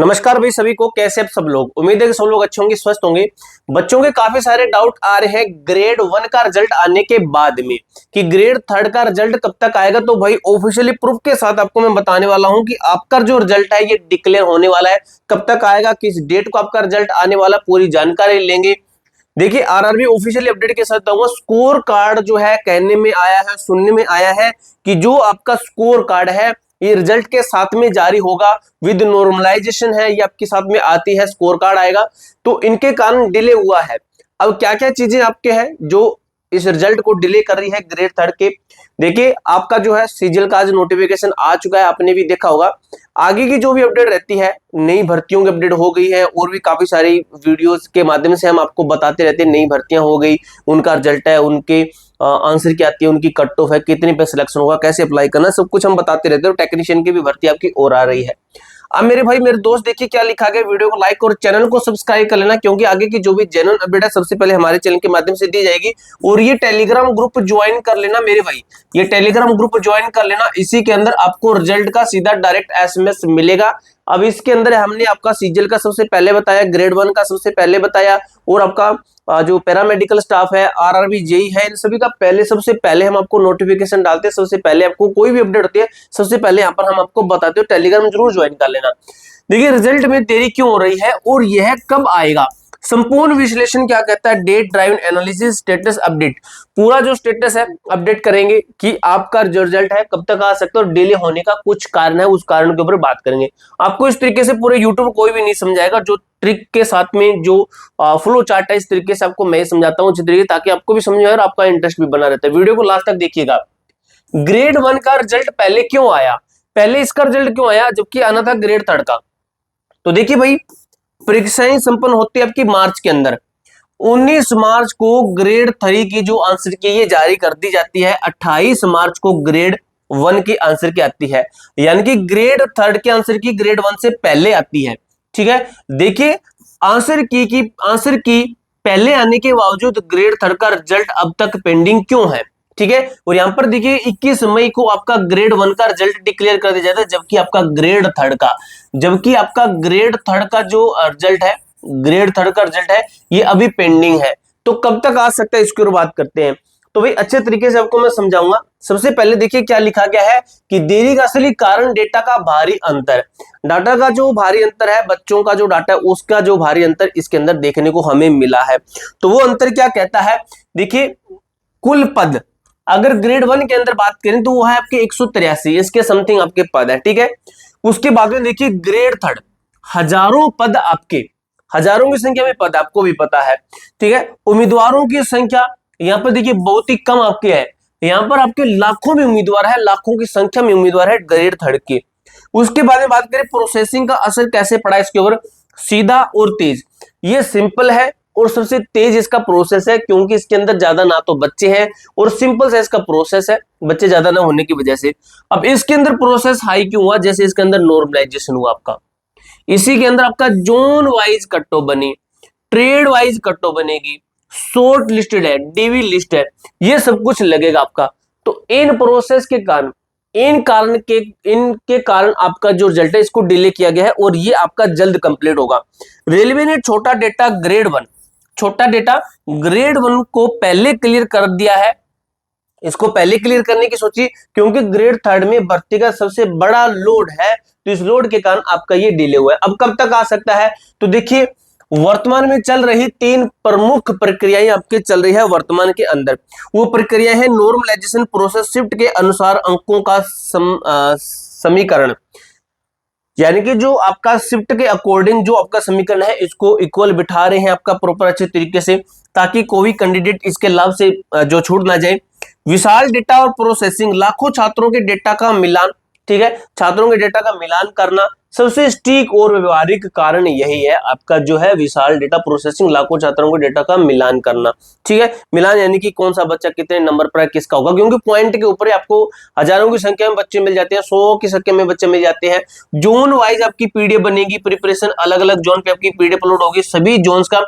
नमस्कार भाई सभी को, कैसे आप सब लोग। उम्मीद है कि सब लोग अच्छे होंगे, स्वस्थ होंगे। बच्चों के काफी सारे डाउट आ रहे हैं ग्रेड 1 का रिजल्ट आने के बाद में कि ग्रेड 3 का रिजल्ट कब तक आएगा। तो भाई ऑफिशियली प्रूफ के साथ आपको मैं बताने वाला हूं कि आपका जो रिजल्ट है ये डिक्लेयर होने वाला है। कब तक आएगा, किस डेट को आपका रिजल्ट आने वाला, पूरी जानकारी लेंगे। देखिए आरआरबी ऑफिशियली अपडेट के साथ बताऊंगा। स्कोर कार्ड जो है कहने में आया है, सुनने में आया है कि जो आपका स्कोर कार्ड है ये रिजल्ट के साथ में जारी होगा। विद नॉर्मलाइजेशन है, ये आपके साथ में आती है, स्कोर कार्ड आएगा। तो इनके कारण डिले हुआ है। अब क्या क्या चीजें आपके हैं जो इस रिजल्ट को डिले कर रही है ग्रेड 3 के। देखिए आपका जो है सीजीएल का आज नोटिफिकेशन आ चुका है, आपने भी देखा होगा। आगे की जो भी अपडेट रहती है, नई भर्तियों की अपडेट हो गई है और भी काफी सारी वीडियोस के माध्यम से हम आपको बताते रहते हैं। नई भर्तियां हो गई, उनका रिजल्ट है, उनके आंसर क्या आती है, उनकी कट ऑफ है, कितने पे सिलेक्शन होगा, कैसे अप्लाई करना, सब कुछ हम बताते रहते हैं। टेक्नीशियन की भी भर्ती आपकी और आ रही है। अब मेरे भाई मेरे दोस्त देखिए क्या लिखा गया। वीडियो को लाइक और चैनल को सब्सक्राइब कर लेना, क्योंकि आगे की जो भी जेन्युइन अपडेट है सबसे पहले हमारे चैनल के माध्यम से दी जाएगी। और ये टेलीग्राम ग्रुप ज्वाइन कर लेना मेरे भाई, ये टेलीग्राम ग्रुप ज्वाइन कर लेना। इसी के अंदर आपको रिजल्ट का सीधा डायरेक्ट एसएमएस मिलेगा। अब इसके अंदर हमने आपका सीजीएल का सबसे पहले बताया, ग्रेड 1 का सबसे पहले बताया, और आपका जो पैरामेडिकल स्टाफ है, आरआरबी जेई है, इन सभी का पहले सबसे पहले हम आपको नोटिफिकेशन डालते हैं। सबसे पहले आपको कोई भी अपडेट होती है सबसे पहले यहाँ पर हम आपको बताते हैं। टेलीग्राम जरूर ज्वाइन कर लेना। देखिए रिजल्ट में देरी क्यों हो रही है और यह कब आएगा, संपूर्ण विश्लेषण क्या कहता है। Data driven analysis, status update, पूरा जो स्टेटस है अपडेट करेंगे कि आपका जो रिजल्ट है कब तक आ सकता है और डिले होने का कुछ कारण है, उस कारण के ऊपर बात करेंगे। आपको इस तरीके से पूरे यूट्यूब कोई भी नहीं समझाएगा। जो ट्रिक के साथ में जो फ्लो चार्ट है, इस तरीके से आपको मैं समझाता हूँ, ताकि आपको भी समझ आए और आपका इंटरेस्ट भी बना रहता है। वीडियो को लास्ट तक देखिएगा। ग्रेड 1 का रिजल्ट पहले क्यों आया, पहले इसका रिजल्ट क्यों आया जबकि आना था ग्रेड 3 का। तो देखिए भाई परीक्षाएं संपन्न होती है आपकी मार्च के अंदर। 19 मार्च को ग्रेड 3 की जो आंसर की ये जारी कर दी जाती है। 28 मार्च को ग्रेड 1 की आंसर की आती है, यानी कि ग्रेड 3 के आंसर की ग्रेड 1 से पहले आती है। ठीक है, देखिए आंसर की पहले आने के बावजूद ग्रेड 3 का रिजल्ट अब तक पेंडिंग क्यों है। ठीक है, और यहां पर देखिए 21 मई को आपका ग्रेड 1 का रिजल्ट डिक्लेयर कर दिया जाता है, जबकि आपका ग्रेड 3 का जो रिजल्ट है, ग्रेड 3 का रिजल्ट है, ये अभी पेंडिंग है। तो कब तक आ सकता है इसकी बात करते हैं। तो भाई अच्छे तरीके से आपको मैं समझाऊंगा। सबसे पहले देखिए क्या लिखा गया है कि देरी का असली कारण डेटा का भारी अंतर। डाटा का जो भारी अंतर है, बच्चों का जो डाटा है उसका जो भारी अंतर इसके अंदर देखने को हमें मिला है। तो वो अंतर क्या कहता है, देखिए कुल पद अगर ग्रेड 1 के अंदर बात करें तो वो है आपके 183, इसके समथिंग आपके पद है। ठीक है, उसके बाद में देखिए ग्रेड 3 हजारों पद, आपके हजारों की संख्या में पद, आपको भी पता है। ठीक है, उम्मीदवारों की संख्या यहाँ पर देखिए बहुत ही कम आपके है। यहाँ पर आपके लाखों में उम्मीदवार है, लाखों की संख्या में उम्मीदवार है ग्रेड 3 के। उसके बाद में बात करें प्रोसेसिंग का असर कैसे पड़ा इसके ऊपर, सीधा और तेज। ये सिंपल है और सबसे तेज इसका प्रोसेस है, क्योंकि इसके अंदर ज्यादा ना तो बच्चे हैं और सिंपल सा इसका प्रोसेस है, बच्चे ज्यादा ना होने की वजह से। अब इसके अंदर प्रोसेस हाई क्यों हुआ, जैसे इसके अंदर नॉर्मलाइजेशन हुआ आपका, इसी के अंदर आपका जोन वाइज कट ऑफ बनी, ट्रेड वाइज कट ऑफ बनेगी, शॉर्ट लिस्टेड है, डीवी लिस्ट है, ये सब कुछ लगेगा आपका। तो इन प्रोसेस के कारण, इनके कारण आपका जो रिजल्ट है इसको डिले किया गया है और ये आपका जल्द कंप्लीट होगा। रेलवे ने छोटा डेटा ग्रेड 1 को पहले क्लियर कर दिया है। इसको पहले क्लियर करने की सोची क्योंकि ग्रेड 3 में भर्ती का सबसे बड़ा लोड है, तो इस लोड के कारण आपका ये डिले हुआ है। अब कब तक आ सकता है, तो देखिए वर्तमान में चल रही 3 प्रमुख प्रक्रियाएं आपके चल रही है वर्तमान के अंदर। वो प्रक्रिया है नॉर्मलाइजेशन प्रोसेस, शिफ्ट के अनुसार अंकों का समीकरण, यानी कि जो आपका शिफ्ट के अकॉर्डिंग जो आपका समीकरण है इसको इक्वल बिठा रहे हैं आपका प्रॉपर अच्छे तरीके से, ताकि कोई कैंडिडेट इसके लाभ से जो छूट ना जाए। विशाल डेटा और प्रोसेसिंग, लाखों छात्रों के डेटा का मिलान, ठीक है, छात्रों के डेटा का मिलान करना सबसे सटीक और व्यवहारिक कारण यही है आपका जो है विशाल डेटा प्रोसेसिंग, लाखों छात्रों के डेटा का मिलान करना। ठीक है, मिलान यानी कि कौन सा बच्चा कितने नंबर पर किसका होगा, क्योंकि पॉइंट के ऊपर आपको हजारों की संख्या में बच्चे मिल जाते हैं, 100 की संख्या में बच्चे मिल जाते हैं। जोन वाइज आपकी पीडीएफ बनेगी, प्रिपरेशन अलग अलग जोन पे आपकी पीडीएफ अपलोड होगी, सभी जोन्स का।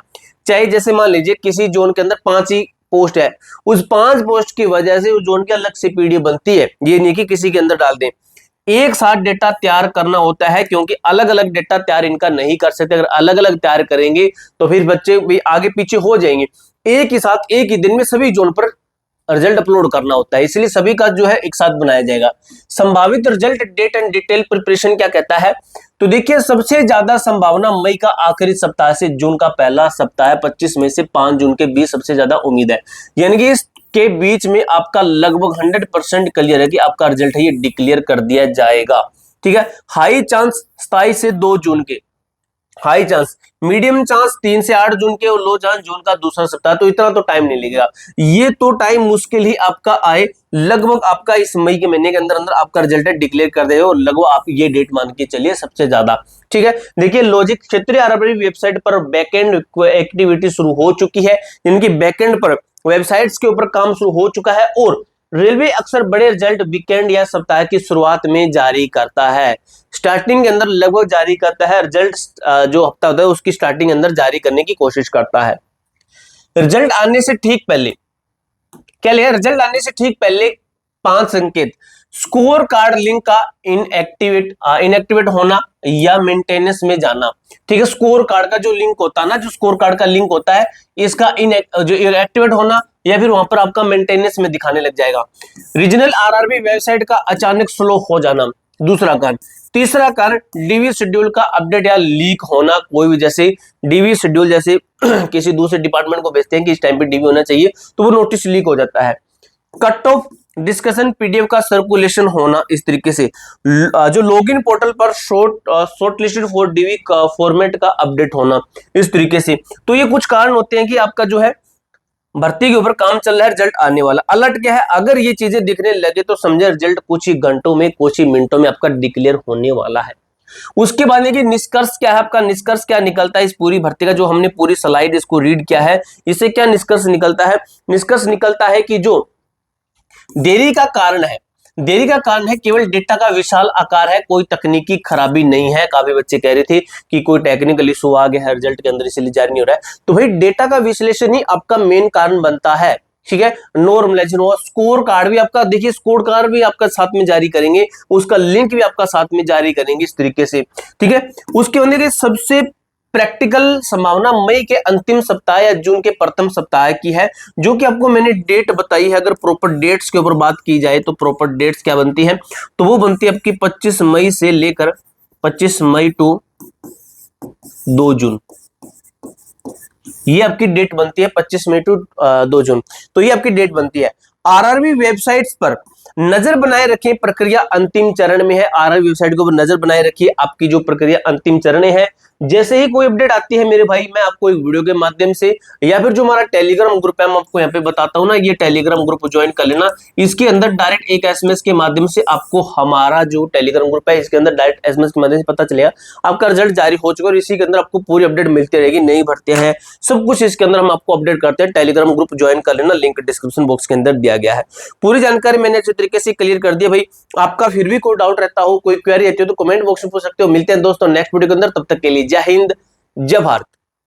चाहे जैसे मान लीजिए किसी जोन के अंदर 5 ही पोस्ट है, उस 5 पोस्ट की वजह से उस जोन के अलग से पीडीएफ बनती है, ये नहीं कि किसी के अंदर डाल दें। एक साथ डेटा तैयार करना होता है, क्योंकि अलग अलग डेटा तैयार इनका नहीं कर सकते। अगर अलग अलग तैयार करेंगे तो फिर बच्चे भी आगे पीछे हो जाएंगे। एक ही साथ एक ही दिन में सभी जोन पर रिजल्ट अपलोड करना होता है, इसलिए सभी का जो है एक साथ बनाया जाएगा। संभावित result date and detail preparation क्या कहता है, तो देखिए सबसे ज्यादा संभावना मई का आखिरी सप्ताह से जून का पहला सप्ताह है, 25 मई से 5 जून के बीच सबसे ज्यादा उम्मीद है। यानी कि इसके बीच में आपका लगभग 100% क्लियर है कि आपका रिजल्ट है ये डिक्लेयर कर दिया जाएगा। ठीक है, हाई चांस 27 से 2 जून के, हाई चांस, मीडियम चांस 3 से 8 जून के, और लो चांस जून का दूसरा सप्ताह। तो इतना तो टाइम नहीं लगेगा, ये तो टाइम मुश्किल ही आपका आए। लगभग आपका इस मई के महीने के अंदर अंदर आपका रिजल्ट डिक्लेयर कर देगा, और लगभग आप ये डेट मान के चलिए सबसे ज्यादा। ठीक है, देखिए लॉजिक क्षेत्रीय आरआरबी वेबसाइट पर बैकएंड एक्टिविटी शुरू हो चुकी है, इनकी बैकएंड पर वेबसाइट्स के ऊपर काम शुरू हो चुका है, और रेलवे अक्सर बड़े रिजल्ट वीकेंड या सप्ताह की शुरुआत में जारी करता है। स्टार्टिंग के अंदर लगभग जारी करता है रिजल्ट, जो हफ्ता होता है उसकी स्टार्टिंग अंदर जारी करने की कोशिश करता है। रिजल्ट आने से ठीक पहले क्या लिया, रिजल्ट आने से ठीक पहले 5 संकेत, स्कोर कार्ड लिंक का इनएक्टिवेट होना या मेंटेनेंस में जाना। ठीक है, स्कोर कार्ड का जो लिंक होता है ना, जो स्कोर कार्ड का लिंक होता है, इसका जो एक्टिवेट होना या फिर वहां पर आपका मेंटेनेंस में दिखाने लग जाएगा। रीजनल आरआरबी वेबसाइट का अचानक स्लो हो जाना, दूसरा कारण। तीसरा कारण डीवी शेड्यूल का अपडेट या लीक होना, कोई भी जैसे डीवी शेड्यूल जैसे किसी दूसरे डिपार्टमेंट को भेजते हैं कि इस टाइम पे डीवी होना चाहिए, तो वो नोटिस लीक हो जाता है। कट ऑफ डिस्कशन पीडीएफ का सर्कुलेशन होना, इस तरीके से जो लॉगिन पोर्टल पर शॉर्ट लिस्टेड फॉर डीवी का फॉर्मेट का अपडेट होना, इस तरीके से। तो ये कुछ कारण होते हैं कि आपका जो है भर्ती के ऊपर काम चल रहा है, रिजल्ट आने वाला। अलर्ट क्या है, अगर ये चीजें दिखने लगे तो समझे रिजल्ट कुछ ही घंटों में, कुछ ही मिनटों में आपका डिक्लेयर होने वाला है। उसके बाद देखिए निष्कर्ष क्या है, आपका निष्कर्ष क्या निकलता है इस पूरी भर्ती का, जो हमने पूरी स्लाइड इसको रीड किया है, इससे क्या निष्कर्ष निकलता है। निष्कर्ष निकलता है कि जो देरी का कारण है, देरी का कारण है केवल डेटा का विशाल आकार है, कोई तकनीकी खराबी नहीं है। काफी बच्चे कह रहे थे कि कोई टेक्निकल इशू आ गया है रिजल्ट के अंदर इसलिए जारी नहीं हो रहा है, तो भाई डेटा का विश्लेषण ही आपका मेन कारण बनता है। ठीक है, नॉर्मलाइजेशन हुआ, स्कोर कार्ड भी आपका, देखिए स्कोर कार्ड भी आपका साथ में जारी करेंगे, उसका लिंक भी आपका साथ में जारी करेंगे, इस तरीके से। ठीक है, उसके होने के सबसे प्रैक्टिकल संभावना मई के अंतिम सप्ताह या जून के प्रथम सप्ताह की है, जो कि आपको मैंने डेट बताई है। अगर प्रॉपर डेट्स के ऊपर बात की जाए तो प्रॉपर डेट्स क्या बनती है, तो वो बनती है आपकी 25 मई से लेकर 25 मई टू 2 जून, ये आपकी डेट बनती है 25 मई टू 2 जून, तो ये आपकी डेट बनती है। आरआरबी वेबसाइट्स पर नजर बनाए रखिए, प्रक्रिया अंतिम चरण में है। आरआरबी वेबसाइट के ऊपर नजर बनाए रखिए, आपकी जो प्रक्रिया अंतिम चरण है। जैसे ही कोई अपडेट आती है मेरे भाई, मैं आपको एक वीडियो के माध्यम से या फिर जो हमारा टेलीग्राम ग्रुप है मैं आपको यहाँ पे बताता हूँ ना, ये टेलीग्राम ग्रुप ज्वाइन कर लेना। इसके अंदर डायरेक्ट एक एसएमएस के माध्यम से आपको हमारा जो टेलीग्राम ग्रुप है इसके अंदर डायरेक्ट एसएमएस के माध्यम से पता चलेगा आपका रिजल्ट जारी हो चुका है, और इसी के अंदर आपको पूरी अपडेट मिलती रहेगी, नई भर्तियां हैं, सब कुछ इसके अंदर हम आपको अपडेट करते हैं। टेलीग्राम ग्रुप ज्वाइन कर लेना, लिंक डिस्क्रिप्शन बॉक्स के अंदर दिया गया है। पूरी जानकारी मैंने अच्छे तरीके से क्लियर कर दिया भाई। आपका फिर भी कोई डाउट रहता हो, कोई क्वेरी रहती हो तो कमेंट बॉक्स में पूछ सकते हो। मिलते हैं दोस्तों नेक्स्ट वीडियो के अंदर, तब तक के लिए जय हिंद जय भारत।